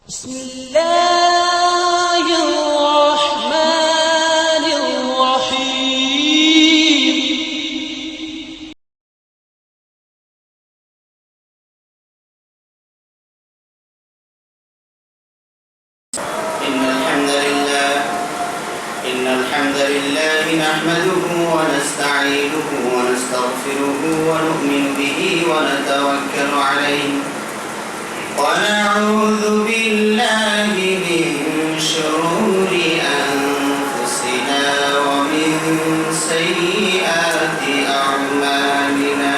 بسم الله الرحمن الرحيم. إن الحمد لله نحمده ونستعينه ونستغفره ونؤمن به ونتوكل عليه ونعوذ بالله من شرور أنفسنا ومن سيئات أعمالنا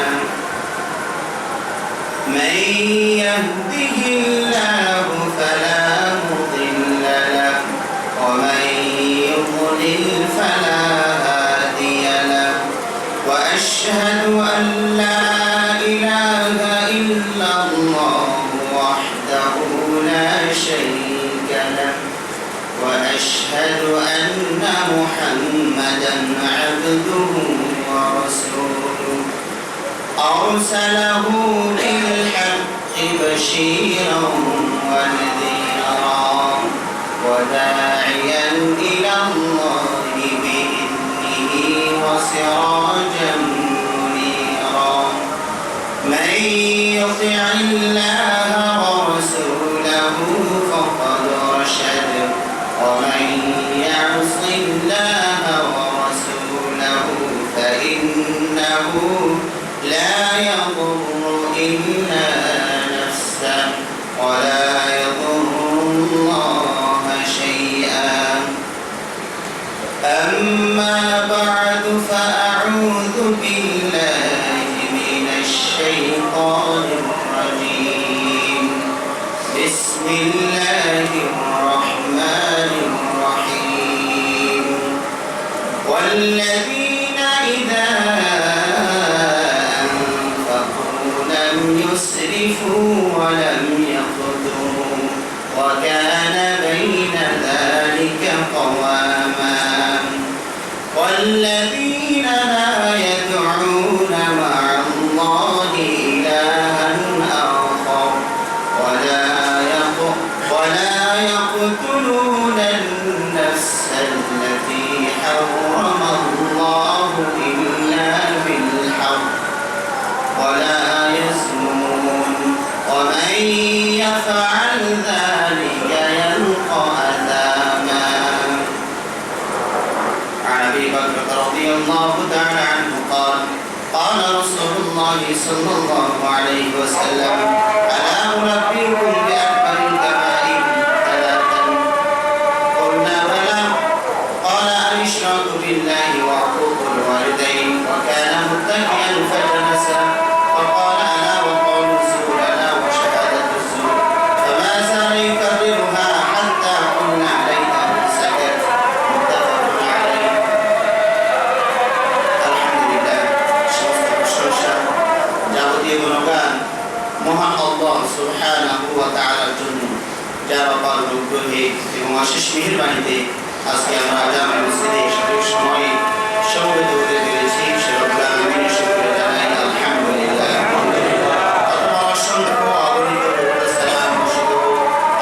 من يهده الله فلا مضل له ومن يضلل فلا هادي له وأشهد أن لا إله إلا الله وحده لا شريك له وأشهد أن محمدا عبده ورسوله أرسله بالحق بشيرا ونذيرا وداعيا إلى الله بإذنه وسراجا منيرا من يطع الله ورسوله فقد رشد ومن يعص الله ورسوله فإنه لا يضر إلا نفسه ولا يضر الله شيئا أما بعد فأعوذ بالله من الشيطان الرجيم بسم الله الرحمن الرحيم والذين إذا أنفقوا لم يسرفوا ولم يقتروا وكان بين ذلك قواما والذين لا يدعون مع الله إلها آخر ولا يقتلون النفس التي حرم الله إلا بالحق ولا يزنون ومن يفعل ذلك يلقى أثاما عن أبي بكر رضي الله تعالى عنه قال رسول الله صلى الله عليه وسلم ألا أنبئكم بأكبر الكبائر ثلاثا قلنا بلى قال الإشراك بالله وعقوق الوالدين وكان متكئا فجلس فقال ألا وقول الزور ألا وشهادة الزور فما زال يكررها حتى قلنا ليته سكت متفق عليه আলহামদুলিল্লাহ সমস্ত প্রশংসা যাবতীয় গুণগান মহান আল্লাহ সুবহানাহু ওয়া তাআলার জন্য যার অপার অনুগ্রহে এবং অশেষ মেহেরবানিতে আজকে আমরা জামে মসজিদে সঠিক সময়ে সমবেত হতে পেরেছি সে রব্বুল আলামিনের শুকরিয়া জানাই আলহামদুলিল্লাহ অসংখ্য অগণিত সালাম বর্ষিত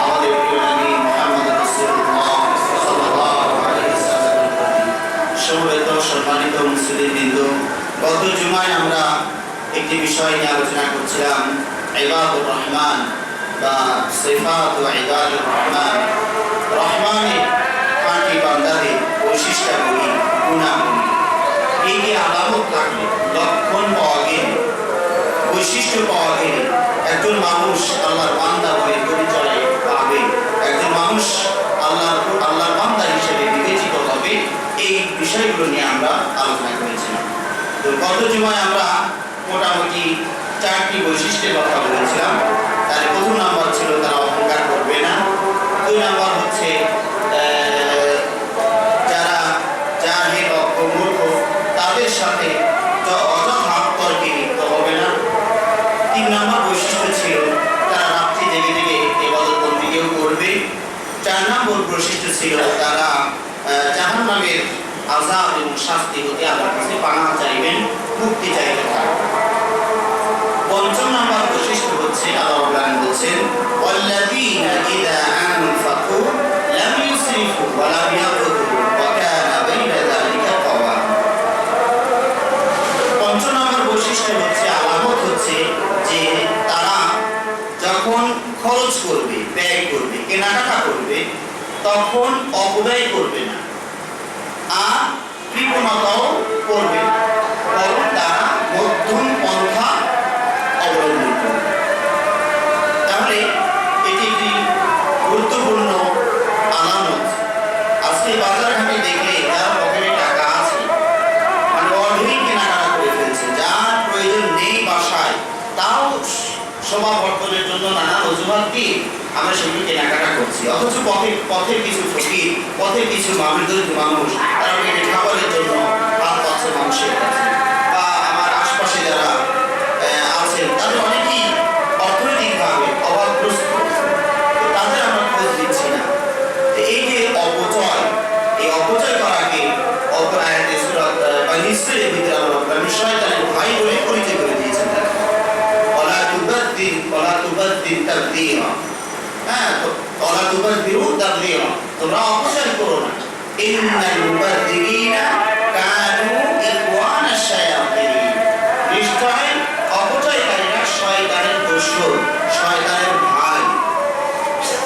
আমাদের প্রিয় নবী মুহাম্মদ রাসূলুল্লাহ সাল্লাল্লাহু আলাইহি ওয়াসাল্লামের প্রতি সমবেত সম্মানিত মুসলিমবৃন্দ গত জুমায় আমরা একটি বিষয় নিয়ে আলোচনা করছিলাম ইবাদুর রহমান বা সিফাত ও ইবাদুর রহমান রহমানের পাঁচটি বান্দাদের বৈশিষ্ট্যাবলী গুণাবলী এই যে আলামত থাকলে লক্ষণ পাওয়া গেলে বৈশিষ্ট্য পাওয়া গেলে একজন মানুষ আল্লাহর বান্দা বলে পরিচয় পাবে একজন মানুষ আল্লাহর বান্দা হিসেবে বিবেচিত হবে এই বিষয়গুলো নিয়ে আমরা আলোচনা করেছিলাম। তো গত জুমায় আমরা মোটামুটি চারটি বৈশিষ্ট্যের কথা বলেছিলাম। তার প্রথম নাম্বার ছিল তারা অহংকার করবে না, দুই নাম্বার হচ্ছে যারা জাহেল মূর্খ তাদের সাথে অযথা তর্কে লিপ্ত হবে না, তিন নাম্বার বৈশিষ্ট্য ছিল তারা রাত্রি জেগে জেগে ইবাদত বন্দেগীও করবে, চার নম্বর বৈশিষ্ট্য ছিল তারা জাহান্নামের আযাব এবং শাস্তি হতে আল্লাহর কাছে পানাহ চাইবেন, মুক্তি চাইতে থাকবেন। পঞ্চম নাম্বার বৈশিষ্ট্য হচ্ছে আল্লাহ বলছেন ওয়াল্লাযীনা ইযা খরচ করবে, ব্যয় করবে, কেনাকাটা করবে, তখন অপব্যয় করবে না আর কৃপণতাও করবে না, বরং তারা মধ্যম পন্থা অবলম্বন করবে। তাহলে এটি একটি গুরুত্বপূর্ণ আলামত। আজকে বাজার ঘাটে দেখলে যার পকেটে টাকা আছে, মানে অর্ধেক কেনাকাটা করে ফেলছে, যার প্রয়োজন নেই বাসায়, তাও শোভাবর্ধনের জন্য নানা অজুহাত দিয়ে আমরা সেগুলো কেনাকাটা করছি। অথচ পথের কিছু ফকির, পথের কিছু দরিদ্র মানুষ, তারা পেটে খাবারের জন্য হাত পাচ্ছে মানুষের কাছে, বা আমার আশপাশে যারা আছেন তাদের অনেকেই অর্থনৈতিকভাবে অভাবগ্রস্ত, তাদের আমরা খোঁজ দিচ্ছি না। এই যে অপচয়, এই অপচয় করাকে অপর আয়াতে সূরা বনী ইসরাঈলের ভিতরে আল্লাহ রাব্বুল শয়তানের ভাই বলে পরিচয় করে দিয়েছেন। ওয়ালা তুবাদ্দির তাবদীরা, হ্যাঁ, ওয়ালা তুবাদ্দিরু তাবদীরা, তোমরা অপচয় করো না। ইন্নাল মুবাদ্দিরিনা কানু ইখওয়ানাশ শায়াতিন, নিশ্চয় অপচয়কারীরা শয়তানের দোসর, শয়তানের ভাই।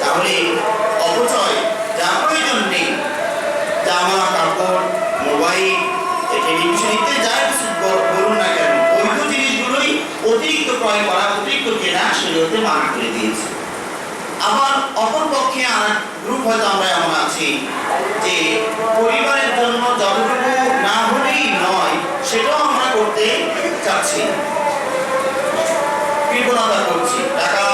তাহলে অপচয় যা প্রয়োজন নেই, জামা কাপড়, মোবাইল, টেলিভিশন ইত্যাদি যা কিছু বলুন না কেন, বৈধ জিনিসগুলোই অতিরিক্ত ক্রয় করা, অতিরিক্ত কেনা শরীয়তে মানা করে দিয়েছে। আবার অপরপক্ষে আর গ্রুপ হয়তো আমরা এমন আছি যে পরিবারের জন্য যতটুকু না হলেই নয় সেটাও আমরা করতে চাচ্ছি, কৃপণতা করছি, টাকা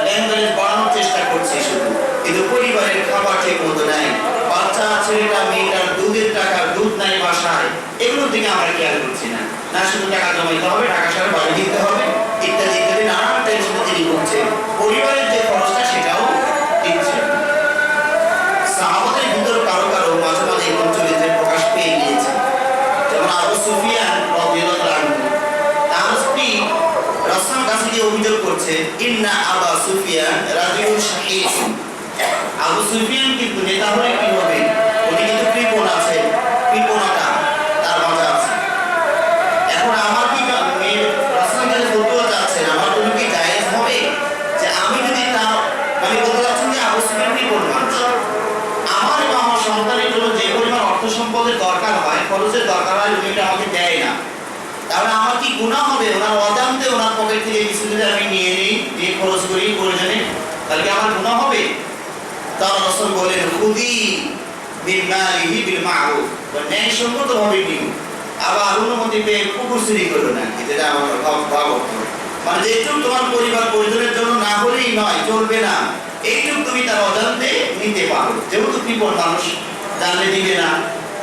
ব্যাংক ব্যালেন্স বাড়ানোর চেষ্টা করছি শুধু, কিন্তু পরিবারের খাবার ঠিক মতো নেয়, বাচ্চা ছেলেটা মেয়েটার দুধের টাকা, দুধ নাই বাসায়, এগুলোর দিকে আমরা খেয়াল করছি না। না শুধু টাকা জমাইতে হবে, টাকা সারা বাড়ি দিতে হবে, ইত্যাদি ইত্যাদি নানান টেনশনে তিনি করছে, পরিবারের যে খরচটা সেটাও দিচ্ছে। সাহাবাদের ভিতর কারো কারো মাঝে মাঝে এরকম চরিত্রের প্রকাশ পেয়ে গিয়েছে। যেমন আবু সুফিয়ান রাদিয়াল্লাহু আনহু, তার স্ত্রী রাসূলের কাছে গিয়ে অভিযোগ করছে, ইন্না আবা সুফিয়ান রাজুলুন শাহীহ, আবু সুফিয়ান কিন্তু নেতা হলে কি হবে, উনি কিন্তু কৃপণ আছে, কৃপণতা তার মাঝে আছে। এখন আমার কি রাসূলের কাছে বলতে চাচ্ছেন, আমার জন্য কি জায়েজ হবে যে আমি যদি তার মানে বলতে চাচ্ছেন যে আবু সুফিয়ান কৃপণ মানুষ, আমার বা আমার সন্তানের জন্য যে পরিমাণ অর্থ সম্পদের দরকার হয়, খরচের দরকার হয়, উনি এটা আমাকে দেয় না, তাহলে আমার কি গুনাহ হবে? ওনার অজান্তে ওনার পকেট থেকে কিছু যদি আমি নিয়ে নিই, দিয়ে খরচ করি প্রয়োজনে, তাহলে কি আমার গুনাহ হবে? তার রাসূল বলেন, খুদি মিন মালিহি বিল মা'রুফ, ন্যায়সঙ্গত ভাবে নিও, আবার অনুমতি পেয়ে কুকুর চুরি করো না, যেটা আমার ভাব, মানে যেটুকু তোমার পরিবার প্রয়োজনের জন্য না হলেই নয়, চলবে না, এইটুকু তুমি তার অজান্তে নিতে পারো। যেহেতু কৃপণ মানুষ, জানলে দিবে না,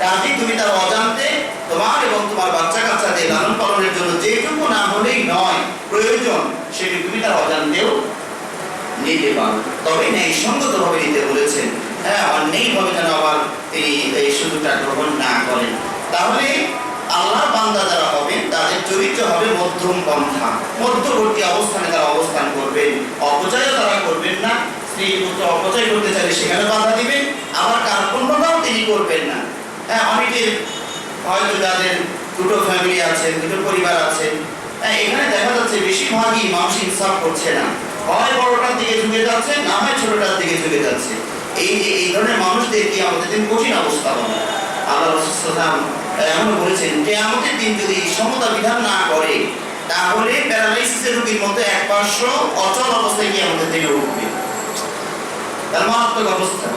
কাজে তুমি তার অজান্তে তোমার এবং তোমার বাচ্চা কাচ্চাদের লালন পালনের জন্য যেটুকু না হলেই নয় প্রয়োজন, সেটি তুমি তার অজান্তেও নিতে পারো, তবে ন্যায়সঙ্গত ভাবে নিতে বলেছেন। হ্যাঁ, অন্যায় ভাবে যেন আবার তিনি এই সুযোগটা গ্রহণ না করেন। তাহলে আল্লাহর বান্দা যারা হবেন তাদের চরিত্র হবে মধ্যম পন্থা, মধ্যবর্তী অবস্থানে তারা অবস্থান করবেন, অপচয়ও তারা করবেন না, স্ত্রী পুত্র অপচয় করতে চাইলে সেখানে বাধা দিবেন, আবার কার্পণ্যটাও তিনি করবেন না। হ্যাঁ, অনেকের হয়তো যাদের দুটো ফ্যামিলি আছে, দুটো পরিবার আছে, হ্যাঁ, এখানে দেখা যাচ্ছে বেশিরভাগই মানুষ ইনসাফ করছে না, হয় বড়টার দিকে ঝুঁকে যাচ্ছে, না হয় ছোটটার দিকে ঝুঁকে যাচ্ছে। এই ধরনের মানুষদের কি আমাদের দিন কঠিন অবস্থা হবে। আল্লাহ রাসূল সাল্লাল্লাহু আলাইহি ওয়াসাল্লাম এমন বলেছেন, কিয়ামতের দিন যদি সমতা বিধান না করে, তাহলে প্যারালাইসিসের রোগীর মতো এক পার্শ্ব অচল অবস্থায় কিয়ামতের দিনে উঠবে, তার মারাত্মক অবস্থা।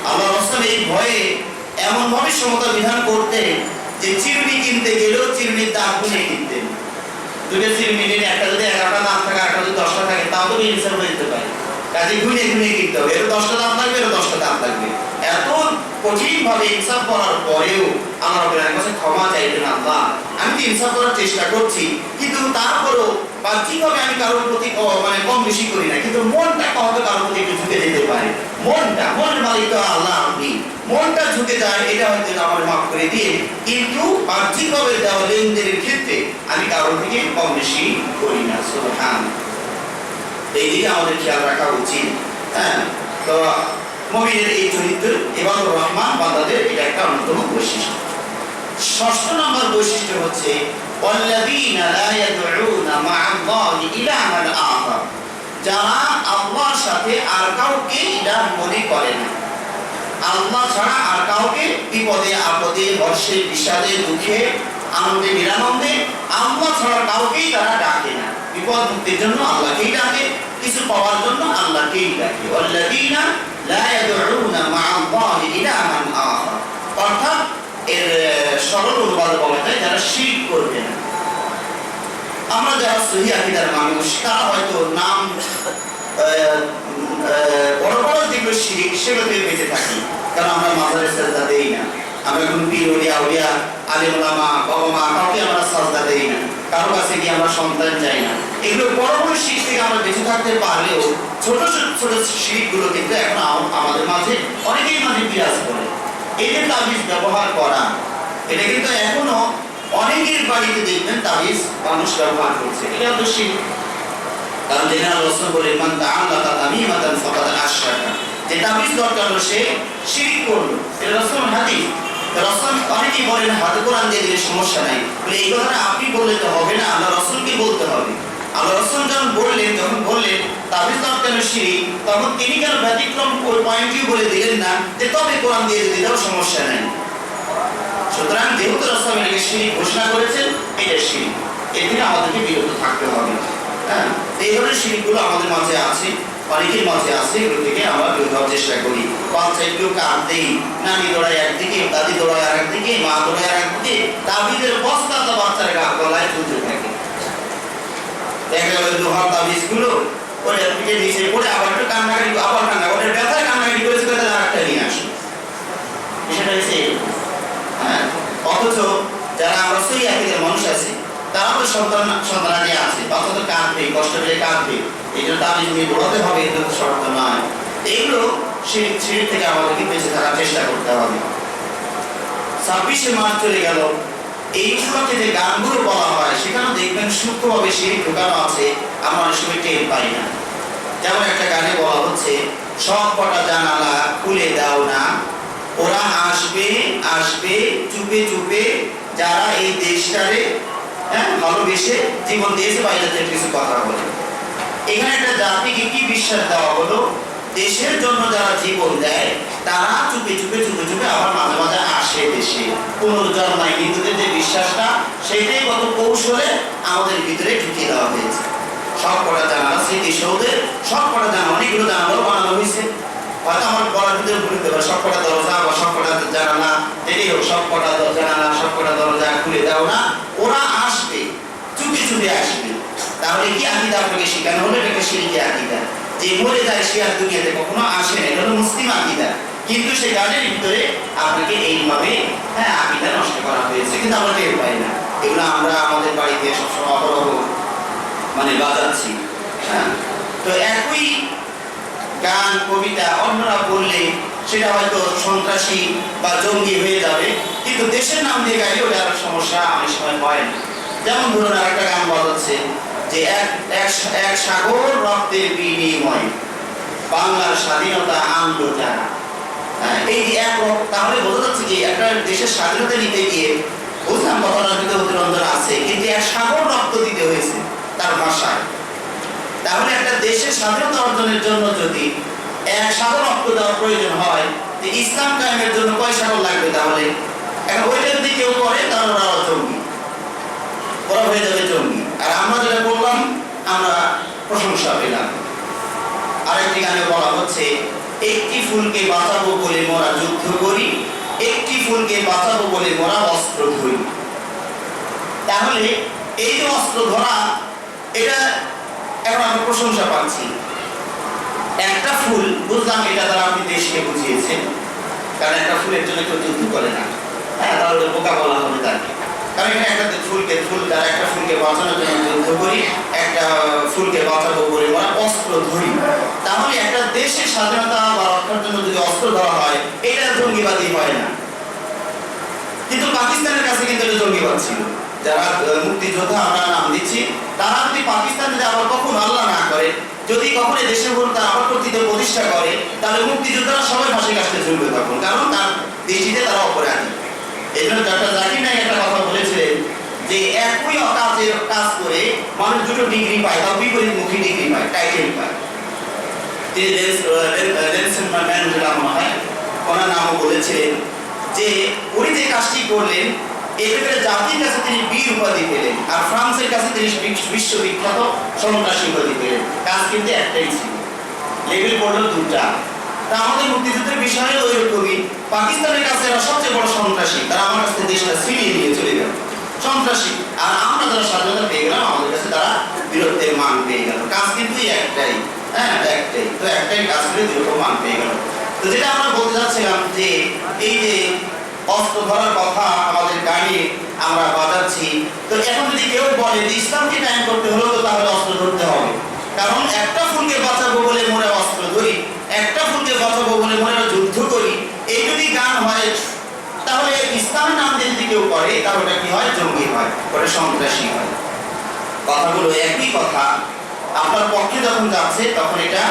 আল্লাহ রাসূল এই ভয়ে এমন ভাবে সমতা বিধান করতে যে চিরুনি কিনতে গেলেও চিরুনির দাম গুনে কিনতেন। দুটো চিরুনি নিলে একটা যদি 11টা দাম থাকে, একটা যদি 10টা থাকে, তাও তো ইনসাফ হয়ে যেতে পারে, কাজে গুনে গুনে কিনতে হবে, এর 10টা দাম থাকবে, এর 10টা দাম থাকবে। এত কঠিন ভাবে ইনসাফ করার পরেও আমার আপনার কাছে ক্ষমা চাইবেন, আল্লাহ আমি তো ইনসাফ করার চেষ্টা করছি, কিন্তু তারপরও বাহ্যিকভাবে আমি কারোর প্রতি মানে কম বেশি করি না, কিন্তু মনটা হয়তো কারোর প্রতি একটু ঝুঁকে যেতে পারে, মনের মালিক তো আল্লাহ, আপনি মনটা ঝুঁকে যায়, এটা হয়তো আমার মাফ করে দিয়ে, কিন্তু বাহ্যিকভাবে দেওয়া লেনদেনের ক্ষেত্রে আমি কারোর থেকে কম বেশি করি না। সুবহানাল্লাহ, এই দিকে আমাদের খেয়াল রাখা উচিত। হ্যাঁ, তো মুমিনের এই চরিত্র ইবাদুর রহমান বান্দাদের এটা একটা অন্যতম বৈশিষ্ট্য। ষষ্ঠ নম্বর বৈশিষ্ট্য হচ্ছে ওয়াল্লাযীনা লা ইয়াদউনা মা'আল্লাহি ইলাহান আখার, যারা আল্লাহর সাথে আর কাউকে ইলাহ মনে করে না, আল্লাহ ছাড়া আর কাউকে বিপদে আপদে হর্ষে বিষাদে দুঃখে আনন্দে নিরানন্দে আল্লাহ ছাড়া কাউকেই তারা ডাকে না। বিপদ মুক্তির জন্য আল্লাহকেই ডাকে, কিছু পাওয়ার জন্য আল্লাহকেই ডাকে। ওয়াল্লাযীনা লা ইয়াদউনা মা'আল্লাহি ইলাহান আখার, অর্থাৎ এর সরল অনুবাদ বলা যায় যারা শিরক করবে না। আমরা যারা সহিহ আকীদার মানুষ তারা হয়তো নাম বড় বড় যেগুলো শিরক সেগুলোতে বেঁচে থাকি, কারণ আমরা মাজারে সাজদা দেই না, আমরা কোনো পীর ওলিয়া আউলিয়া আলেম ওলামা বাবা মা কাউকে আমরা সাজদা দেই না, কারো কাছে গিয়ে আমরা সন্তান চাই না। এগুলো বড় বড় শিরক থেকে আমরা বেঁচে থাকতে পারলেও ছোট ছোট শিরকগুলো কিন্তু এখন আমাদের মাঝে অনেকেই মাঝে বিরাজ করে। এই যে তাবিজ ব্যবহার করা, এটা কিন্তু এখনো অনেকের বাড়িতে দেখবেন তাবিজ মানুষ ব্যবহার করছে, এটা তো শিরক। কারণ যেখানে রাসূল বলেন মান তাআল্লাকা তামিমাতান ফাকাদ আশরাকা, যে তাবিজ দরকার সে শিরক করলো, এটা রাসূলের হাদিস। রাসূল অনেকেই বলেন হাতে কোরআন দিয়ে দিলে সমস্যা নাই, বলে এই কথাটা আপনি বললে তো হবে না, আল্লাহ রাসূলকে বলতে হবে। আল্লাহ রাসূল যখন বললেন তাবিজ দরকার শিরক, তখন তিনি কেন ব্যতিক্রম ওই পয়েন্টই বলে দিলেন না যে তবে কোরআন দিয়ে দিলেও সমস্যা নাই। সুতরাং যেহেতু রাসূল এটাকে শিরক ঘোষণা করেছেন, এটা শিরক, এর থেকে আমাদেরকে বিরত থাকতে হবে। হ্যাঁ, এই ধরনের শিরকগুলো আমাদের মাঝে আছে, অনেকের মাঝে আছে, এগুলো থেকে আমরা বিরত হওয়ার চেষ্টা করি। বাচ্চায় কেউ কাঁদতেই নানি দৌড়ায় একদিকে, দাদি দৌড়ায় আর একদিকে, মা দৌড়ায় আর একদিকে, তাবিজের বস্তা তো বাচ্চার গলায় ঝুলতে থাকে। দেখা গেল লোহার তাবিজগুলো ওটা পিঠে নিচে পড়ে আবার একটু কান্নাকাটি, আবার কান্না, ওটার ব্যথায় কান্নাকাটি করেছে, তাহলে আর একটা নিয়ে আসে, সেটা হচ্ছে। হ্যাঁ, অথচ যারা আমরা সহিহ আকীদার মানুষ আছি তারা তো সন্তানাদি আছে, বাচ্চা তো কাঁদবে, কষ্ট পেলে কাঁদবে, এই জন্য তাবিজ নিয়ে দৌড়াতে হবে, এটা তো শর্ত নয়। এইগুলো শিরক থেকে আমাদেরকে বেঁচে থাকার চেষ্টা করতে হবে। 26শে মার্চ চলে গেল, এই উপলক্ষে যে গানগুলো বলা হয় সেখানে দেখবেন সূক্ষ্মভাবে শিরক ঢোকানো আছে, আমরা অনেক সময় টের পাই না। যেমন একটা গানে বলা হচ্ছে, সব কটা জানালা খুলে দাও না, ওরা আসবে আসবে চুপে চুপে, যারা এই দেশটারে ভালোবেসে জীবন দিয়েছে বাইরে থেকে কিছু কথা বলে। এখানে একটা জাতিকে কি বিশ্বাস দেওয়া হলো, দেশের জন্য যারা জীবন দেয় তারা চুপে চুপে আবার মাঝে মাঝে আসে দেশে, পুনর্জন্ম নাই। হিন্দুদের যে বিশ্বাসটা সেটাই কত কৌশলে আমাদের ভিতরে ঢুকিয়ে দেওয়া হয়েছে। সব কটা জানালা স্মৃতিসৌধের, সব কটা জানালা, অনেকগুলো জানালাও বানানো হয়েছে, হয়তো আমার বলার ভিতরে ভুলে দেবে সব কটা দরজা বা সব কটা জানালা, যেটাই হোক সব কটা জানালা সব কটা দরজা খুলে দাও না, ওরা আসবে চুপে চুপে আসবে। তাহলে কি আকীদা আপনাকে শেখানো হলো? এটাকে শিরকি আকীদা, যে মরে যায় সে আর দুনিয়াতে কখনো আসে না, এটা হলো মুসলিম আকীদা। কিন্তু সেই গানের ভিতরে আপনাকে এইভাবে আকীদা নষ্ট করা হয়েছে, কিন্তু আমরা টের পাই না। এগুলো আমরা আমাদের বাড়িতে সবসময় অপরহ বাজাচ্ছি। হ্যাঁ, তো একই গান কবিতা অন্যরা বললে সেটা হয়তো সন্ত্রাসী বা জঙ্গি হয়ে যাবে, কিন্তু দেশের নাম দিয়ে গাইলে ওটার সমস্যা অনেক সময় হয় না। যেমন ধরুন আরেকটা গান বাজাচ্ছে যে এক সাগর রক্তের বিনিময় বাংলার স্বাধীনতা আনলো যারা। এই যে এক, তাহলে বোঝা যাচ্ছে যে একটা দেশের স্বাধীনতা নিতে গিয়ে বুঝলাম কথাটার ভিতরে অতিরঞ্জন আছে, কিন্তু এক সাগর রক্ত দিতে হয়েছে তার ভাষায়। তাহলে একটা দেশের স্বাধীনতা অর্জনের জন্য যদি এক সাগর রক্ত দেওয়ার প্রয়োজন হয়, যে ইসলাম কায়েমের জন্য কয় সাগর লাগবে? তাহলে এখন ওইটা যদি কেউ করে তাহলে ওরা জঙ্গি, ওরা হয়ে যাবে জঙ্গি। আর আমরা যেটা বললাম আমরা প্রশংসা পেলাম। আরেকটি গানে বলা হচ্ছে, একটি ফুলকে বাঁচাবো বলে মোরা যুদ্ধ করি, একটি ফুলকে বাঁচাবো বলে মোরা অস্ত্র ধরি। তাহলে এই যে অস্ত্র ধরা, এটা এখন আমি প্রশংসা পাচ্ছি। একটা ফুল বুঝলাম, এটা দ্বারা আপনি দেশকে বুঝিয়েছেন, কারণ একটা ফুলের জন্য কেউ যুদ্ধ করে না, তাহলে বোকা বলা হবে তাকে। কারণ এখানে একটা ফুল দ্বারা একটা ফুলকে বাঁচানোর জন্য যুদ্ধ করি, একটা ফুলকে বাঁচাবো বলে আমরা অস্ত্র ধরি। তাহলে একটা দেশের স্বাধীনতা বা রক্ষার জন্য যদি অস্ত্র ধরা হয়, এটা জঙ্গিবাদী হয় না। কিন্তু পাকিস্তানের কাছে কিন্তু এটা জঙ্গিবাদ ছিল। যারা মুক্তিযোদ্ধা আমরা নাম দিচ্ছি, তারা যদি পাকিস্তানে আবার কখন আল্লাহ না করে, যদি কখনো দেশের উপর তার আবার কর্তৃত্ব প্রতিষ্ঠা করে, তাহলে মুক্তিযোদ্ধারা সবাই ফাঁসি কাটতে ঝুলবে তখন, কারণ তার দৃষ্টিতে তারা অপরাধী। এই জন্য ডক্টর জাকির নায়েক একটা কথা বলেছিলেন, যে একই কাজের কাজ করে মানুষ দুটো ডিগ্রি পায়, তাও বিপরীতমুখী ডিগ্রি পায়, টাইটেল পায়। তিনি নেলসন ম্যান্ডেলা মনে হয় ওনার নামও বলেছিলেন যে উনি যে কাজটি করলেন এতে করে জাতির কাছে তিনি বীর উপাধি পেলেন, আর ফ্রান্সের কাছে তিনি বিশ্ববিখ্যাত সন্ত্রাসী উপাধি পেলেন। কাজ কিন্তু একটাই ছিল, লেভেল পড়লো দুটা। তা আমাদের মুক্তিযুদ্ধের বিষয়ে ওই রকমই পাকিস্তানের কাছে এরা সবচেয়ে বড় সন্ত্রাসী, তারা আমার কাছে দেশটা ছিনিয়ে নিয়ে চলে গেল সন্ত্রাসী, আর আমরা যারা স্বাধীনতা পেয়ে গেলাম আমাদের কাছে তারা বীরত্বের মান পেয়ে গেল। কাজ কিন্তু একটাই, হ্যাঁ একটাই, তো একটাই কাজ করে দুরকম মান পেয়ে গেল। তো যেটা আমরা বলতে চাচ্ছিলাম যে এই যে অস্ত্র ধরার কথা আমাদের গানে আমরা বাজাচ্ছি, তো এখন যদি কেউ বলে যে ইসলামকে কায়েম করতে হলো তো তাহলে অস্ত্র ধরতে হবে, কারণ একটা ফুলকে বাঁচাবো বলে মোরা অস্ত্র ধরি, একটা ফুলকে বাঁচাবো বলে মোরা যুদ্ধ করি, এই যদি গান হয় তাহলে ইসলামের নাম দিয়ে যদি কেউ করে তাহলে ওটা কি হয়? জঙ্গি হয়, ওটা সন্ত্রাসী হয়। কথাগুলো একই কথা, আপনার পক্ষে যখন যাচ্ছে তখন এটা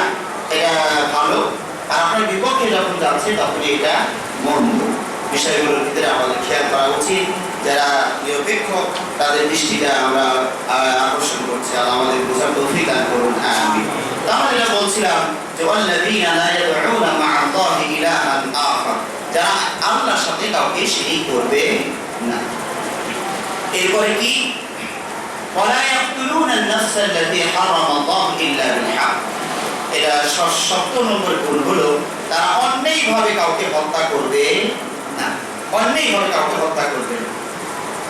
ভালো, আর আপনার বিপক্ষে যখন যাচ্ছে তখন এটা মন্দ। বিষয়গুলোর ভিতরে আমাদের খেয়াল করা উচিত। যারা নিরপেক্ষ তাদের দৃষ্টিটা আমরা আকর্ষণ করছি, আর আমাদের বোঝার তৌফিক দান করুন, আমিন। আমরা যেটা বলছিলাম যে ওয়াল্লাযীনা লা ইয়াদউনা মা'আল্লাহি ইলাহান আখার, যারা আল্লাহর সাথে কাউকে শিরিক করবে না। এরপরে কি? ওয়ালা ইয়াকতুলুনা আন-নাফসা আল্লাতী হারামাল্লাহু ইল্লা বিল হক, এটা ৭০ নম্বর গুণ হলো তারা অন্যায়ভাবে কাউকে হত্যা করবে না, অন্যায়ভাবে কাউকে হত্যা করবে না।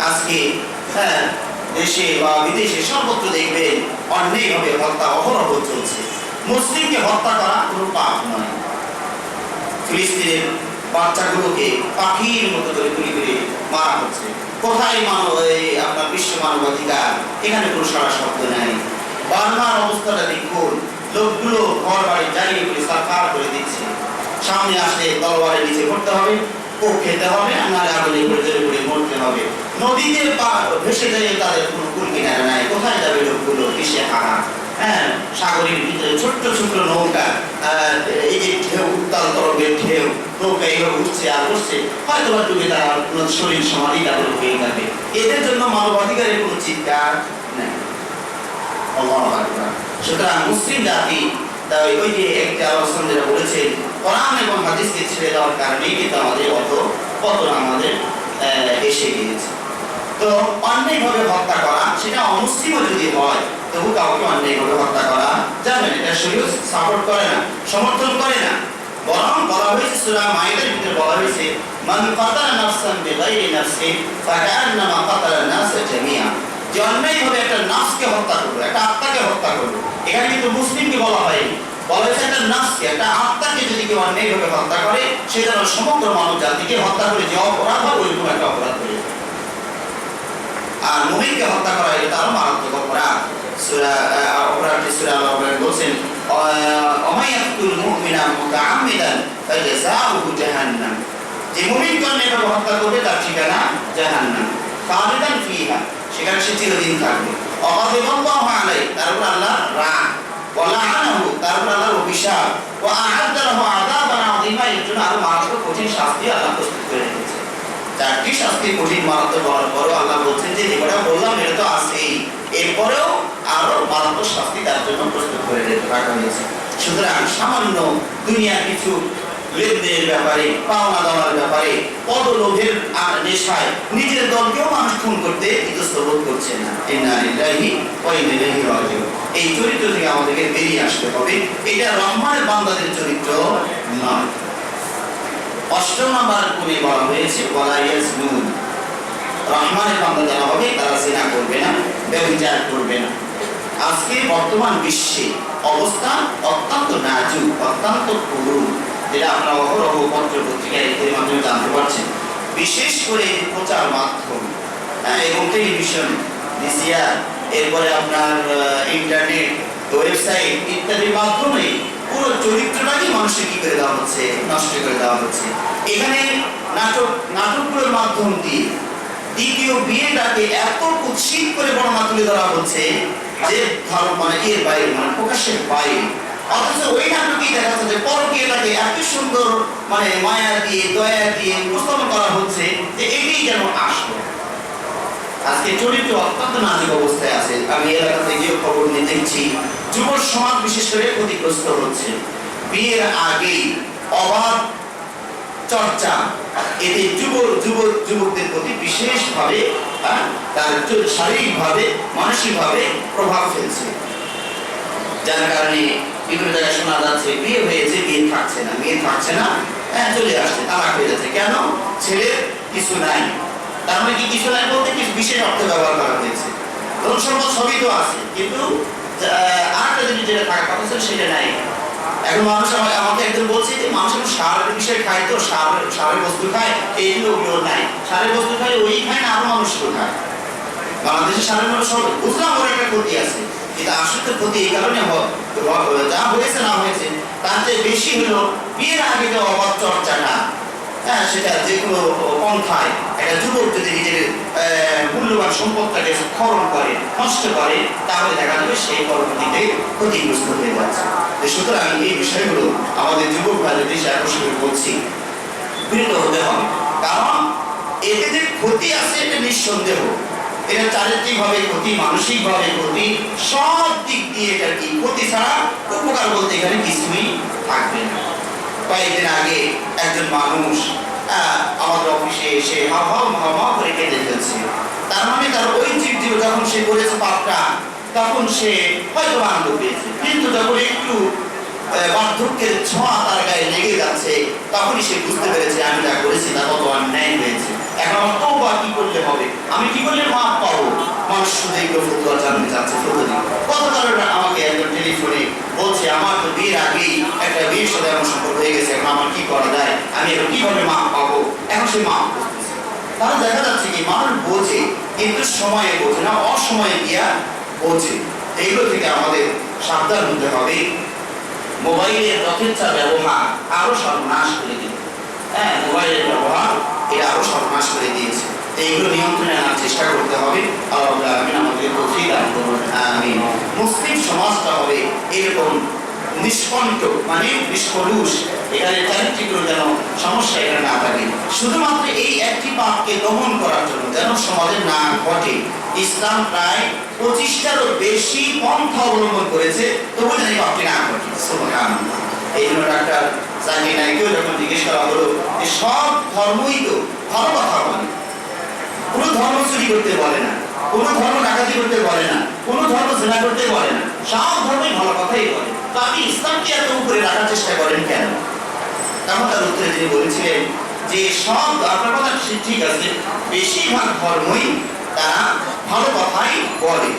আজকে হ্যাঁ দেশে বা বিদেশে সর্বত্র দেখবেন অন্যায়ভাবে হত্যা অহরহ চলছে। মুসলিমকে হত্যা করা কোনো পাপ নয়। ফিলিস্তিনের বাচ্চাগুলোকে পাখির মতো করে গুলি করে মারা হচ্ছে। কোথায় আপনার বিশ্ব মানবাধিকার? এখানে কোনো সারা শব্দ নেই। বার্মার অবস্থাটা দেখুন, লোকগুলো ঘর বাড়ি জ্বালিয়ে করে সরকার করে দিচ্ছে। সামনে আসলে তলোয়ারের নিচে পড়তে হবে, কোপ খেতে হবে, নাহলে আগুনে করে জেলে করে মরতে হবে। নদীতে ভেসে যায়, তাদের কোনো কুল কিনারা নাই। কোথায় যাবে লোকগুলো? কিসে হারা? হ্যাঁ, সাগরের ভিতরে ছোট্ট ছোট্ট নৌকা, এই যে ঢেউ, উত্তাল তরঙ্গের ঢেউ, নৌকা এইভাবে উঠছে আর উঠছে, হয়তো বা ডুবে তারা শরীর সমাধি তাদের হয়ে যাবে। এদের জন্য মানবাধিকারের কোনো চিৎকার নেই। সুতরাং মুসলিম জাতি তাই ওই যে একটা আলোচনা যেটা বলেছেন, কোরআন এবং হাদিসকে ছেড়ে দেওয়ার কারণেই কিন্তু আমাদের পতন আমাদের এসে গিয়েছে। তো অন্যায়ভাবে হত্যা করা, সেটা অমুসলিমও যদি হয় তবু কাউকে অন্যায়ভাবে হত্যা করা যাবে না। এটা শরীয়ত সাপোর্ট করে না, সমর্থন করে না। বরং বলা হয়েছে সূরা মাইদার ভিতরে বলা হয়েছে মান কাতালা নাফসান বিগাইরি নাফসিন ফাকান্নামা কাতালান নাসা জামিআ, যে অন্যায়ভাবে একটা নাফসকে হত্যা করলো, একটা আত্মাকে হত্যা করলো। এখানে কিন্তু মুসলিমকে বলা হয়নি, বলা হয়েছে একটা নাফসকে, একটা আত্মাকে যদি কেউ অন্যায়ভাবে হত্যা করে সে যেন সমগ্র মানব জাতিকে হত্যা করে যে অপরাধ হয় ওইরকম একটা অপরাধ করে। আর মুমিনকে হত্যা করা এটা তারও মারাত্মক অপরাধ। অপরাধটি সূরা আল-আরাফে বলছেন ওমাইয়াকুল মুমিনা মুতাআম্মিদান ফাজাযাউহু জাহান্নাম, যে মুমিনকে অন্যায়ভাবে হত্যা করবে তার ঠিকানা জাহান্নাম, খালিদান ফিহা, সেখানে সে চিরদিন থাকবে। অগাযিবাল্লাহু আলাইহি, তার উপর আল্লাহ রাগ, ওয়া লাআনাহু, তার উপর আল্লাহর অভিশাপ, ওয়া আ'আদ্দা লাহু আযাবান আযীমা, এর জন্য আরো মারাত্মক কঠিন শাস্তি আল্লাহ প্রস্তুত করে রেখেছেন। চারটি শাস্তি কঠিন মারাত্মক বলার পরও আল্লাহ বলছেন যে যেটা বললাম এটা তো আছেই, এরপরেও আরো মারাত্মক শাস্তি তার জন্য প্রস্তুত করে রাখা হয়েছে। সুতরাং সামান্য দুনিয়ার কিছু লেনদেনের ব্যাপারে, পাওনা দেওয়ার ব্যাপারে, পদলোভের নেশায় নিজের দলকেও মানুষ খুন করতে ইতস্তত বোধ করছে না। ইন্না লিল্লাহি ওয়া ইন্না ইলাইহি রাজিউন। এই চরিত্র থেকে আমাদেরকে বেরিয়ে আসতে হবে। এটা রহমানের বান্দাদের চরিত্র নয়। ৮ম নম্বর গুণে বলা হয়েছে ওয়ালা ইয়াজনুন, রহমানের বান্দা যারা হবে তারা জিনা করবে না, ব্যভিচার করবে না। আজকে বর্তমান বিশ্বে অবস্থা অত্যন্ত নাজুক, অত্যন্ত করুণ, যেটা আপনারা অহরহ পত্র পত্রিকায় এর মাধ্যমে জানতে পারছেন। বিশেষ করে প্রচার মাধ্যম এবং টেলিভিশন, ভিসিআর, এরপরে আপনার ইন্টারনেট, ওয়েবসাইট ইত্যাদির মাধ্যমে পুরো চরিত্রটাকে মানুষের কি করে দেওয়া হচ্ছে, নষ্ট করে দেওয়া হচ্ছে। এখানে নাটকগুলোর মাধ্যম দিয়ে দ্বিতীয় বিয়েটাকে এত কুৎসিত করে বর্ণনা তুলে ধরা হচ্ছে যে ধর্ম মানে এর বাইরে, মানে প্রকাশের বাইরে। অথচ ওই নাটকেই দেখা যাচ্ছে যে পরকীয়টাকে এত সুন্দর মানে মায়া দিয়ে, দয়া দিয়ে উপস্থাপন করা হচ্ছে যে এটাই যেন আসল। আজকে চরিত্র অত্যন্ত নাজুক অবস্থায় আছে। আমি এলাকাতে গিয়ে খবর নিয়ে দেখছি যুব সমাজ বিশেষ করে ক্ষতিগ্রস্ত হচ্ছে। বিয়ের আগেই অবাধ চর্চা এতে যুবকদের প্রতি বিশেষভাবে তার শারীরিকভাবে মানসিকভাবে প্রভাব ফেলছে, যার কারণে বিভিন্ন জায়গায় শোনা যাচ্ছে বিয়ে হয়েছে, বিয়ে থাকছে না, চলে আসছে, তালাক হয়ে যাচ্ছে। কেন? ছেলের কিছু নাই। তার মানে কি কিছু নাই বলতে কিছু বিশেষ অর্থ ব্যবহার করা হয়েছে। ধন সম্পদ সবই তো আছে, কিন্তু আরেকটা জিনিস যেটা থাকার কথা ছিল সেটা নাই। এখন মানুষ আমাকে একজন বলছে যে মানুষ এখন সারের বিষয় খায়, তো সারের বস্তু খায়, এইগুলো ওগুলো নাই। সারের বস্তু খায় ওই খায় না, আরো মানুষগুলো খায়। বাংলাদেশে সারের মধ্যে সব বুঝলাম ওর একটা ক্ষতি আছে, কিন্তু আসলে ক্ষতি এই কারণে যা হয়েছে না হয়েছে তার চেয়ে বেশি হলো বিয়ের আগে যে অবাধ চর্চাটা, সেটা যে কোনো পন্থায় একটা যুবক যদি নিজের মূল্যবান সম্পদটাকে খরণ করে, নষ্ট করে, তাহলে দেখা যাবে সেই পরবর্তীতে ক্ষতিগ্রস্ত হয়ে যাচ্ছে। সুতরাং এই বিষয়গুলো আমাদের যুবক ভাইদের দেশে আকর্ষণ করছি, বিরত হতে হবে। কারণ এতে যে ক্ষতি আছে এটা নিঃসন্দেহ। এটা চারিত্রিকভাবে ক্ষতি, মানসিকভাবে ক্ষতি, সব দিক দিয়ে এটা কি ক্ষতি ছাড়া উপকার বলতে এখানে কিছুই থাকবে না। কয়েকদিন আগে একজন মানুষ আমাদের অফিসে এসে হাওয়া করে কেঁদে ফেলছে। তার মানে তার ওই জীব যখন সে করেছে পাপটা, তখন সে হয়তো আনন্দ পেয়েছে, কিন্তু যখন একটু বার্ধক্যের ছোঁয়া তার গায়ে লেগে যাচ্ছে, তখনই সে বুঝতে পেরেছে আমি যা করেছি তা কত অন্যায় হয়েছে। এখন আমার তওবা কি করলে হবে, আমি কি করলে মাপ পাবো? মানুষ শুধু এগুলো ফতুয়া জানতে চাচ্ছে। গতকাল আমাকে একজন টেলিফোনে বলছে আমার তো বিয়ের আগেই একটা বিয়ের সাথে আমার সম্পর্ক হয়ে গেছে, এখন আমার কি করা যায়, আমি এখন কিভাবে মাপ পাবো? এখন সে মাপ করতেছে। তাহলে দেখা যাচ্ছে কি মানুষ বোঝে, কিন্তু সময়ে বোঝে না, অসময়ে গিয়া বোঝে। এইগুলো থেকে আমাদের সাবধান হতে হবে। মোবাইলের যথেচ্ছা ব্যবহার আরো সর্বনাশ করে দিল। মোবাইলের ব্যবহার এটা আরো সর্বনাশ করে দিয়েছে। এইগুলো নিয়ন্ত্রণে আনার চেষ্টা করতে হবে। আল্লাহ আমাদের তৌফিক দান করুন, আমিন। মুসলিম সমাজটা হবে এরকম নিষ্কণ্ঠ, মানে নিষ্কলুষ, এখানে চারিত্রিক যেন সমস্যা এখানে না থাকে। শুধুমাত্র এই একটি পাপকে দমন করার জন্য যেন সমাজে না ঘটে, ইসলাম প্রায় 25টারও বেশি পন্থা অবলম্বন করেছে, তবু যেন এই পাপটি না ঘটে। সুবহানাল্লাহ। এই জন্য ডাক্তার জাকির নাইকেও যখন জিজ্ঞেস করা হলো যে সব ধর্মই তো ভালো কথা বলে, কোনো ধর্ম চুরি করতে বলে না, কোনো ধর্ম ডাকাতি করতে বলে না, কোনো ধর্ম জেনা করতে বলে না, সব ধর্মই ভালো কথাই বলে, তো আপনি ইসলামকে এত উপরে রাখার চেষ্টা করেন কেন? তখন তার উত্তরে তিনি বলেছিলেন যে সব আপনার কথা ঠিক আছে, বেশিরভাগ ধর্মই তারা ভালো কথাই বলে,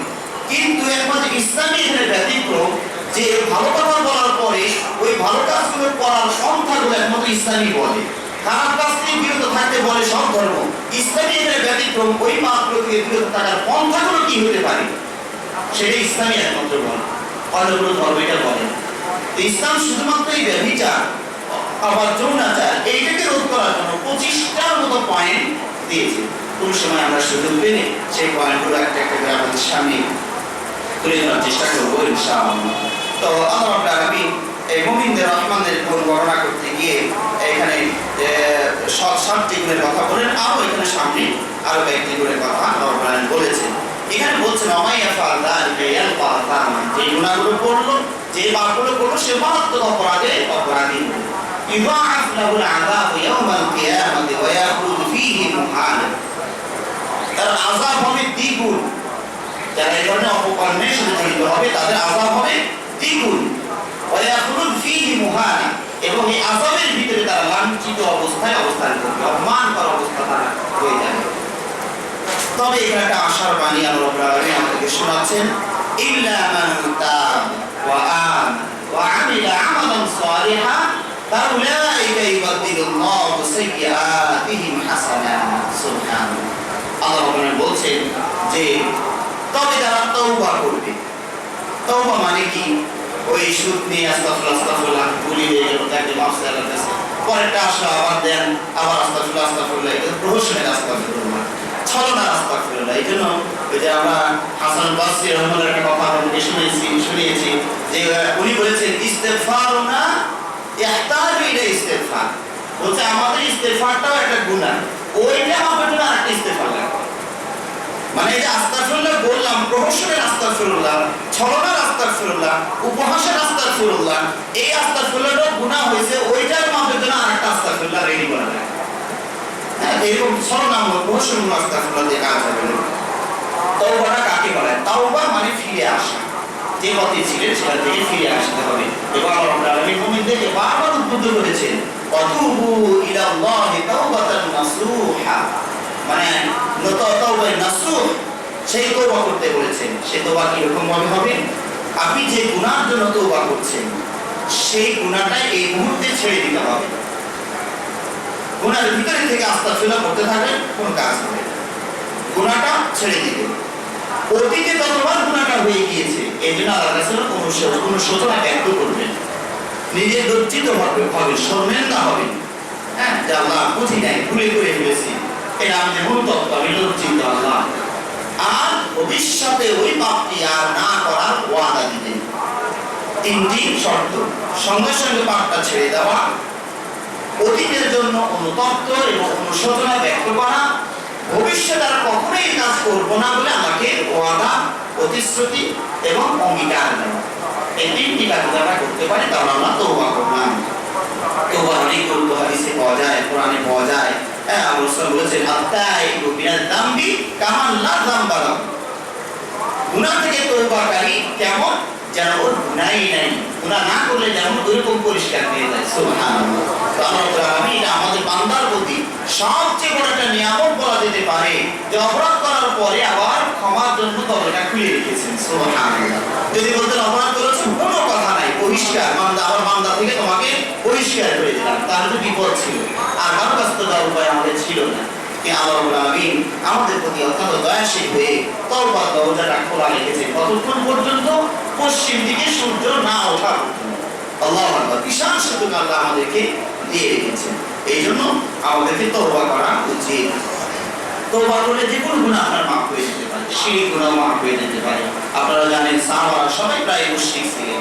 কিন্তু একমাত্র ইসলামী এখানে ব্যতিক্রম যে ভালো কথা বলার পরে ওই ভালো কাজগুলো করার সংখ্যাগুলো একমাত্র ইসলামী বলে, খারাপ কাজ থেকে বিরত থাকতে বলে সব ধর্ম। ইসলামী এখানে ব্যতিক্রম, ওই পাপগুলো থেকে বিরত থাকার পন্থাগুলো কি হতে পারে সেটা ইসলামী একমাত্র বলে, অন্য কোনো ধর্ম এটা বলে। ইসলাম শুধুমাত্র এই ব্যভিচার, আবার যৌনাচার, এইটাকে রোধ করার জন্য 25টার মতো পয়েন্ট দিয়েছে। কোন সময় আমরা সুযোগ পেলে সেই পয়েন্টগুলো একটা একটা করে আমাদের সামনে তুলে ধরার চেষ্টা করবো ইনশাআল্লাহ। তো আল্লাহ রাব্বুল আলামিন এই মুমিনদের রহমানদের গুণ বর্ণনা করতে গিয়ে এখানে 7টি গুণের কথা বলেন, আরো এখানে সামনে আরো কয়েকটি গুণের কথা আল্লাহ রাব্বুল আলামিন বলেছেন। এখানে বলছেন যে গুণাগুলো করলো, যে পাপগুলো করলো সে মারাত্মক অপরাধী ইউযাআফ লাহুল আযাবু ইয়াওমাল কিয়ামাতি ওয়া ইয়াখুলু ফীহি মুহানা, তার আযাব হবে দ্বিগুণ। যারা এই ধরনের অপকর্মের সাথে জড়িত হবে তাদের আযাব হবে দ্বিগুণ। ওয়া ইয়াখুলু ফীহি মুহানা, এবং এই আযাবের ভিতরে তারা লাঞ্ছিত অবস্থায় অবস্থান করবে, অপমান করা অবস্থা তারা হয়ে যাবে। তবে এখানে একটা আশার বাণী আল্লাহ রাব্বুল আলামিন আমাদেরকে শোনাচ্ছেন, ইল্লা মান তাব ওয়া আমানা ওয়া আমিলা আমালান সালিহা ফাউলাইকা ইউবাদদিলুল্লাহু সাইয়্যাতিহিম হাসানাত। সুবহানাল্লাহ। আল্লাহ রাব্বুল আলামিন বলছেন যে তবে যারা তওবা করবে। তওবা মানে কি? ওই সুদ নিয়ে আস্তাগফিরুল্লাহ ভুলে গিয়ে তাকে মাফ চাইতে আছে, পরেরটা আসলে আবার দেন, আবার আস্তাগফিরুল্লাহ, এটা প্রহসনের আস্তাগফিরুল্লাহ, ছলনার আস্তাগফিরুল্লাহ। এই জন্য ওই যে আমরা হাসান বাসরী রাহিমাহুল্লাহর একটা কথা আমরা শুনিয়েছি যে উনি বলেছেন ইস্তেগফারুনা ইহতাজু ইলা ইস্তেগফার, বলছে আমাদের ইস্তেগফারটাও একটা গুনাহ, ওইটা আমাদের জন্য আরেকটা ইস্তেগফার লাগবে। মানে এই যে আস্তাগফিরুল্লাহ বললাম, প্রহসনের আস্তাগফিরুল্লাহ, ছলনার আস্তাগফিরুল্লাহ, উপহাসের আস্তাগফিরুল্লাহ, এই আস্তাগফিরুল্লাহটা গুনাহ হয়েছে, ওইটার মাপের জন্য আরেকটা আস্তাগফিরুল্লাহ রেডি করা যায়। হ্যাঁ, এরকম ছলনামূলক প্রহসনমূলক আস্তাগফিরুল্লাহ দিয়ে কাজ হবে না। তওবাটা কাকে বলে? তাওবা মানে ফিরে আসা, যে পথে ছিলেন সেটা থেকে ফিরে আসতে হবে। এবং আল্লাহ রাব্বুল আলামিন মুমিনদেরকে বারবার উদ্বুদ্ধ করেছেন, ওয়াতুবু ইলাল্লাহি তাওবাতান নাসুহা, মানে তাওবা নাসুহ, সেই তওবা করতে বলেছেন। সেই তওবা কি রকম ভাবে হবে? আপনি যে গুনার জন্য তওবা করছেন, সেই গুনাহটা এই মুহূর্তে ছেড়ে দিতে হবে। গুনাহের ভিতরে থেকে আস্তাগফিরুল্লাহ করতে থাকবেন, কোনো কাজ হবে না। গুনাহটা ছেড়ে দিবেন। অতীতে যতবার গুনাহটা হয়ে গিয়েছে, এই জন্য আল্লাহর কাছে অনুশোচনা ব্যক্ত করবেন, নিজে লজ্জিত হবে, শর্মিন্দা হবেন। হ্যাঁ, যে আল্লাহ বুঝি নাই, ভুলে করে ফেলেছি, এটা আমি যেমন তত্ত্ব, আমি লজ্জিত আল্লাহ। আর ভবিষ্যতে ওই পাপটি আর না করার ওয়াদা দিতেন। তিনটি শর্ত: সঙ্গে সঙ্গে পাপটা ছেড়ে দেওয়া, অতীতের জন্য অনুতপ্ত এবং অনুশোচনা ব্যক্ত করা, ভবিষ্যতে আর কখনোই কাজ করবো না বলে আমাকে ওয়াদা, প্রতিশ্রুতি এবং অঙ্গীকার দেওয়া। এই তিনটি কাজ যারা করতে পারে তাহলে আমরা তওবা করলাম। তওবা অনেক গুরুত্ব হাদিসে পাওয়া যায়, কোরআনে পাওয়া যায়। হ্যাঁ, আল্লাহ রাসূল বলেছেন, আত-তাইবু মিনাল যামবি কামান লা যামবা লাহু। গুনাহ থেকে তওবাকারী কেমন? যেন ওর গুনাহই নাই, গুনাহ না করলে যেমন ওইরকম পরিষ্কার হয়ে যায়। সুবহানাল্লাহ। তো আল্লাহ রাব্বুল আলামিন আমাদের বান্দার প্রতি সবচেয়ে বড় একটা নিয়ামত বলা যেতে পারে যে অপরাধ করার পরে আবার ক্ষমার জন্য দরজা খুলে রেখেছেন। সুবহানাল্লাহ। যদি বলতেন অপরাধ করেছো, কোনো কথা নাই, পরিষ্কার, বান্দা আমার বান্দা থেকে তোমাকে পরিষ্কার করে দিলাম, তাহলে তো বিপদ ছিল, আর কারো কাছে তো যাওয়ার উপায় আমাদের ছিল না। আল্লাহ রাব্বুল আলামিন আমাদের প্রতি অত্যন্ত দয়াশীল হয়ে তওবার দরজাটা খোলা রেখেছেন। কতক্ষণ পর্যন্ত? পশ্চিম দিকে সূর্য না ওঠা পর্যন্ত। আল্লাহু আকবার, বিশাল সুযোগ আল্লাহ আমাদেরকে দিয়ে রেখেছেন। এই জন্য আমাদেরকে তওবা করা উচিত। তওবা করলে যে কোনো গুনাহ আপনার মাফ হয়ে যেতে পারে, শিরক গুনাহ মাফ হয়ে যেতে পারে। আপনারা জানেন সাহাবারা সবাই প্রায় মুশরিক ছিলেন,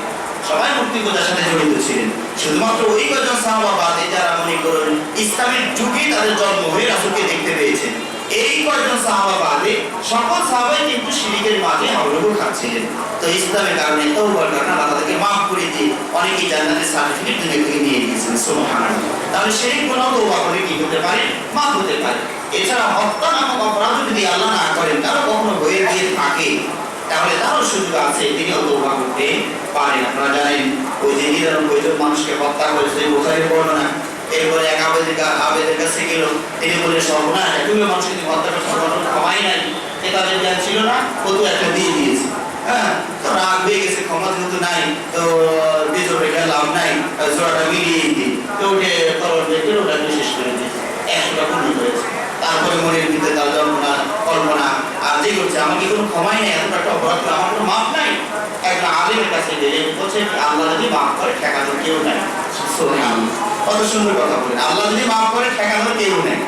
সবাই মূর্তি পূজার সাথে জড়িত ছিলেন। শুধুমাত্র ওই কয়েকজন সাহাবা বাদে যারা মনে করেন ইসলামের যুগে তাদের জন্ম হয়ে রাসূলকে দেখতে পেয়েছেন, এই কয়েকজন সাহাবা বাদে সকল সাহাবাই কিন্তু শিরকের মাঝে হাবুডুবু খাচ্ছিলেন। তো ইসলামের কারণে, তওবার কারণে আল্লাহ তাদেরকে মাফ করে দিয়ে অনেকেই জান্নাতের সার্টিফিকেট দুনিয়া থেকে নিয়ে গিয়েছেন। সুবহানাল্লাহ। তাহলে শিরক গুনাহ তওবা করে কি হতে পারে? মাফ হতে পারে। এছাড়া হত্যা নামক অপরাধ যদি আল্লাহ না করেন, কারো কখনো হয়ে গিয়ে থাকে, তাহলে তারও সুযোগ আছে, তিনিও তওবা করতে পারেন। আপনারা জানেন ওই যে 99 জন মানুষকে হত্যা করেছে, বুখারীর বর্ণনা। এরপরে এক আবেদের কাছে গেল, তিনি বললেন, সর্বনাশ, এতগুলো মানুষকে তুমি হত্যা করছো, ক্ষমাই নাই, এ তাদের জ্ঞান ছিল না, ও তো একটা দিয়ে দিয়েছে। হ্যাঁ, তো রাগ হয়ে গেছে, ক্ষমা যেহেতু নাই, তো বেজোর রেখে লাভ নাই, জোড়াটা মিলিয়ে দিই, তো ওকে তরল রেখে ওটাকে শেষ করে দিয়েছে। 100টা পূর্ণ হয়েছে। তারপরে মনের ভিতরে তার যন্ত্রণা, কল্পনা আর যে করছে, আমাকে কোনো ক্ষমাই নেই, এতটা একটা অপরাধ করে আমার কোনো মাফ নাই। একটা আলেমের কাছে গেলে বলছে, আল্লাহ যদি মাফ করে ঠেকানোর কেউ নাই। কত সুন্দর কথা বলেন, আল্লাহ যদি মাফ করে ঠেকানোর কেউ নেই।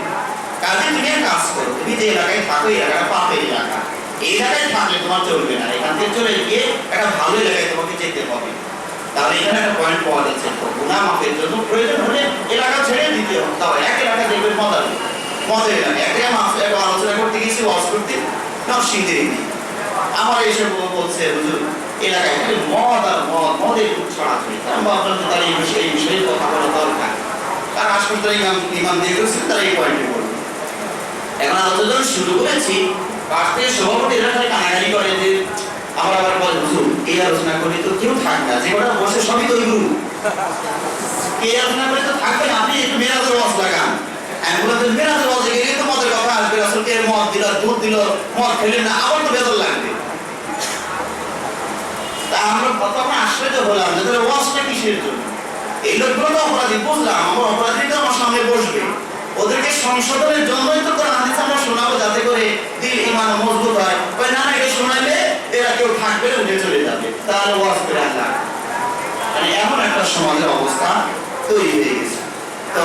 কাজে তুমি এক কাজ করো, তুমি যে এলাকায় থাকো, এই এলাকাটা পাপের এলাকা, এই এলাকায় থাকলে তোমার চলবে না, এখান থেকে চলে গিয়ে একটা ভালো এলাকায় তোমাকে যেতে হবে। তাহলে এখানে একটা পয়েন্ট পাওয়া যাচ্ছে, গুনাহ মাফের জন্য প্রয়োজন হলে এলাকা ছেড়ে দিতে হবে। তবে এক এলাকা দেখবেন মজার এলাকা, একটা আলোচনা করতে গেছি, ওয়াজ করতে, নরসিংদীর আমার এসব বলছে, হুজুর এলাকায় মদ আর মদের ছড়াছড়ি, আমি ভাবলাম যে তার এই বিষয়ে কথা বলা দরকার। তার হাসপাতালে ইমাম দিয়ে গেছে, তারা এই পয়েন্টে বলবে। এখন আলোচনা শুরু করেছি, পাশ থেকে সভাপতি এরা খালি কানাকানি করে যে আমরা আবার বলে, হুজুর এই আলোচনা করি তো কেউ থাকবে না, যে কটা বসে সবই তো গুরু, এই আলোচনা করে তো থাকবে না, আপনি একটু মেরাজের ওয়াজ লাগান। আমি বললাম, মেরাজের ওয়াজে গেলে তো মদের কথা আসবে, রাসূলকে মদ দিল, দুধ দিল, মদ খেলেন না, আবার তো বেদল লাগবে। তা আমরা তখন আশ্চর্য হলাম যে তাহলে ওয়াজটা কিসের জন্য? এই লোকগুলো তো অপরাধী, বুঝলাম, আমার অপরাধীটা আমার সামনে বসবে, ওদেরকে সংশোধনের জন্যই তো কোরআন হাদিস আমরা শোনাবো, যাতে করে দিল ঈমান মজবুত হয়। ওই না, এটা শোনাইলে এরা কেউ থাকবে না, উঠে চলে যাবে, তাহলে ওয়াজ করে আল্লাহ। মানে এমন একটা সমাজের অবস্থা তৈরি হয়ে গেছে। তো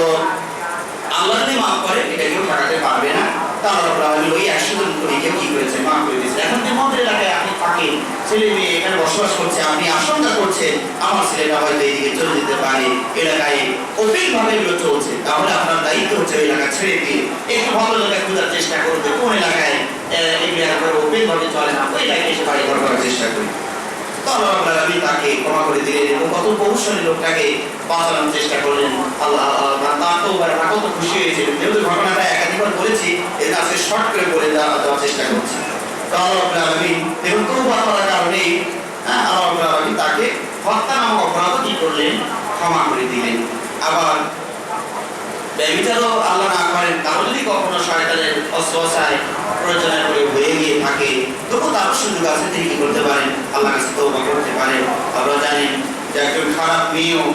আল্লাহ যদি মাফ করে, এটা কেউ ঠেকাতে পারবে না। তাহলে ওই 100 জন করে কেউ কি করেছে, মাফ করে দিয়েছে। এখন যে মদের এলাকায় আপনি থাকেন, ছেলে মেয়ে এখানে বসবাস করছে, আপনি আশঙ্কা করছেন আমার ছেলেটা হয়তো এইদিকে চলে যেতে পারে, এলাকায় অভিভাবে এগুলো চলছে, তাহলে আপনার দায়িত্ব হচ্ছে ওই এলাকা ছেড়ে দিয়ে একটু ভালো জায়গায় খোঁজার চেষ্টা করতে, কোন এলাকায় এগুলি একবার ওপেন ভাবে চলে না, ওই লাইনে এসে বাড়ি ঘর করার চেষ্টা করি। তো আল্লাহ রাব্বুল আলামিন তাকে ক্ষমা করে দিলেন এবং কত কৌশলী লোকটাকে বাঁচানোর চেষ্টা করলেন। আল্লাহ তার তো কত খুশি হয়েছিলেন। যেহেতু ঘটনাটা একাধিকবার বলেছি, এর আজকে শর্ট করে বলে দেওয়ার চেষ্টা করছি। তো আল্লাহ রাব্বুল আলামিন এবং তওবা করার কারণে আল্লাহ রাব্বুল আলামিন তাকে হত্যা নামক অপরাধ কি করলেন, ক্ষমা করে দিলেন। আবার ব্যভিচারও আল্লাহ না করেন, তারও যদি কখনো শয়তানের অস্ত্রসায় প্রয়োজনে করে হয়ে গিয়ে থাকে, তবু তারও সুযোগ আছে, তিনি কি করতে পারেন, আল্লাহ কাছে তওবা করতে পারেন। আপনারা জানেন যে একজন খারাপ মেয়েও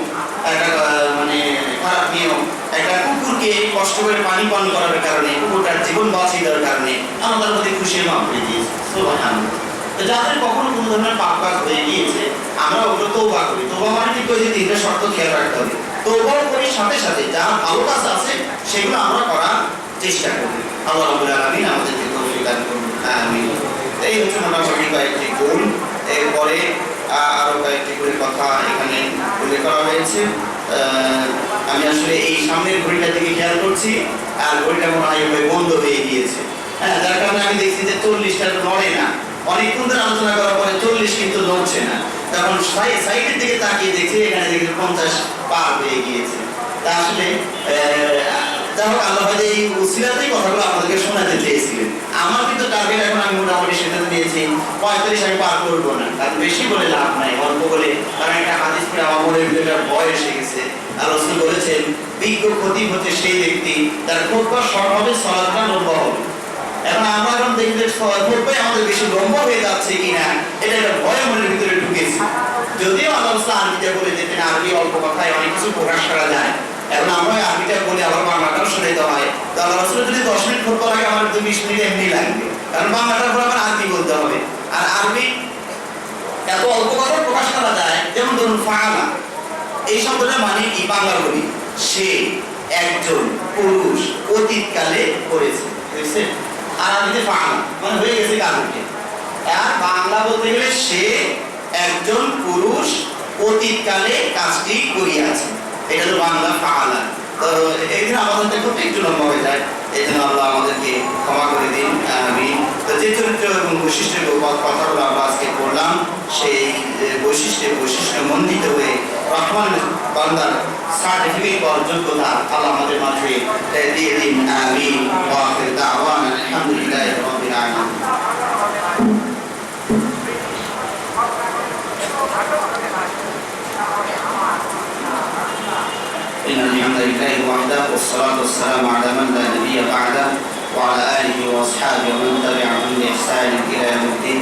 একটা কুকুরকে কষ্ট করে পানি পান করার কারণে, কুকুরটার জীবন বাঁচিয়ে দেওয়ার কারণে আমরা তার প্রতি খুশি মাফ করে দিয়েছি। সুবহানাল্লাহ। তো যাদের কখনো কোনো ধরনের পাপ কাজ হয়ে গিয়েছে, আমরা ওগুলো তওবা করি। তওবা মানে ঠিক ওই যে তিনটা শর্ত খেয়াল রাখতে হবে। তওবাও করি, সাথে সাথে যা ভালো কাজ আছে সেগুলো আমরা করার চেষ্টা করি। আল্লাহ রাব্বুল আলামিন আমাদেরকে তৌফিক দান করুন, আমিন। এই হচ্ছে মোটামুটি কয়েকটি গুণ। এরপরে আরো কয়েকটি করে কথা এখানে উল্লেখ করা হয়েছে। আমি আসলে এই সামনের ঘড়িটার দিকে খেয়াল করছি, আর ঘড়িটা মনে হয় বন্ধ হয়ে গিয়েছে। হ্যাঁ, যার কারণে আমি দেখছি যে 40টা নড়ে না। অনেকক্ষণ ধরে আলোচনা করার পরে 40 কিন্তু নড়ছে না। তখন সাইডের দিকে তাকিয়ে দেখছি, এখানে দেখি 50 পার হয়ে গিয়েছে। তা আসলে যাই হোক, আল্লাহ ভাই এই উসিলাতেই কথাগুলো আপনাদেরকে শোনাতে চেয়েছিলেন। আমার কিন্তু টার্গেট এখন আমি মোটামুটি সেটা নিয়েছি 45 আমি পার করবো না, কারণ বেশি বলে লাভ নাই, অল্প বলে। কারণ একটা হাদিস পড়ে আমার মনের ভিতরে ভয় এসে গেছে। আর রাসূল বলেছেন, বিজ্ঞ খতিব হচ্ছে সেই ব্যক্তি যার খুতবা শর্ট হবে, সালাতটা লম্বা হবে। এখন আমরা এখন দেখি যে খুতবাই আমাদের বেশি লম্বা হয়ে যাচ্ছে কিনা, এটা একটা ভয় মনের ভিতরে ঢুকেছে। যদিও আল্লাহ রাসূল আরবিতে বলে যেতেন, আরবি অল্প কথায় অনেক কিছু প্রকাশ করা যায়। এখন আমরা আরবিটা বলে আবার বাংলাটাও শুনাইতে হয়। তো আল্লাহ রাসূল যদি 10 মিনিট খুতবা লাগে, আমার 20 মিনিট এমনি লাগবে, কারণ বাংলাটার পর আবার আরবি বলতে হবে। আর আরবি এত অল্প কথা প্রকাশ করা যায়, যেমন ধরুন ফাআলা, এই শব্দটা মানে কি বাংলা বলি, সে একজন পুরুষ অতীতকালে করেছে, বুঝছে? আর আরবিতে ফাআলা মানে হয়ে গেছে কাজকে। আর বাংলা বলতে গেলে সে একজন পুরুষ অতীতকালে কাজটি করিয়াছে, এটা তো বাংলা ফাআলা। তো এই জন্য আমাদের খুব একটু লম্বা হয়ে যায়, এই জন্য আল্লাহ আমাদেরকে ক্ষমা করে দিন, আমিন। তো যে চরিত্র এবং বৈশিষ্ট্যের কথাগুলো আমরা আজকে করলাম, সেই বৈশিষ্ট্য মন্ডিত হয়ে রহমান বান্দার সার্টিফিকেট পাওয়ার যোগ্যতা আল্লাহ আমাদের মাঝে দিয়ে দিন, আমিন। ওয়া আখিরু দাওয়ানা আলহামদুলিল্লাহি রাব্বিল আলামিন। إن الحمد لله وحده والصلاة والسلام على من لا نبي بعده وعلى آله وأصحابه ومن تبعهم بإحسان إلى يوم الدين.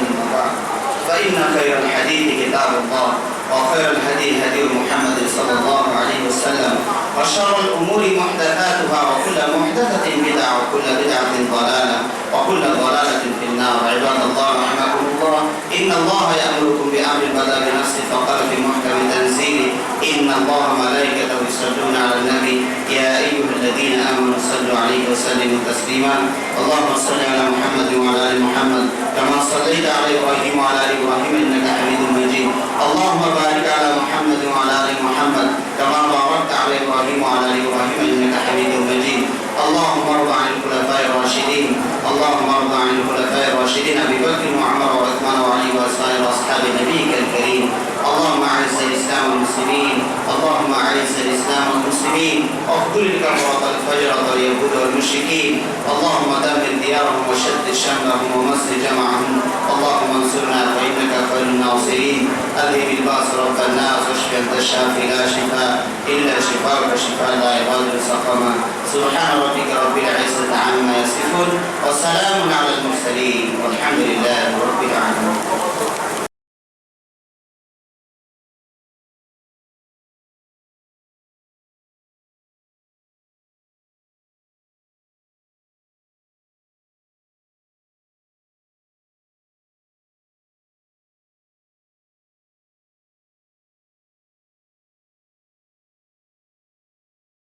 فإن خير الحديث كتاب الله وخير الهدي هدي محمد صلى الله عليه وسلم وشر الأمور محدثاتها وكل محدثة بدعة وكل بدعة ضلالة وكل ضلالة في النار. عباد الله رحمكم الله، إن الله يأمركم بأمر بدأ بنفسه فقال في محكم تنزيله، إن الله ملائكته يصلون على النبي يا أيها الذين آمنوا صلوا عليه وسلموا تسليما. اللهم صل على محمد وعلى آل محمد كما صليت على إبراهيم وعلى آل إبراهيم إنك حميد مجيد. اللهم بارك على محمد وعلى آل محمد كما باركت على إبراهيم وعلى آل إبراهيم إنك حميد مجيد. اللهم ارض عن الخلفاء الراشدين، اللهم ارض عن الخلفاء الراشدين أبي بكر وعمر وعثمان وعلي وسائر أصحاب نبيك الكريم. اللهم أعز الإسلام والمسلمين، اللهم أعز الإسلام والمسلمين، واخذل الكفرة الفجرة واليهود والمشركين. اللهم دمر ديارهم وشتت شملهم ومزق جمعهم. اللهم انصرنا فإنك خير الناصرين. أذهب البأس رب الناس واشف أنت الشافي لا شفاء إلا شفاءك شفاء لا يغادر سقما. سبحان ربك رب العزة عما يصفون وسلام على المرسلين والحمد لله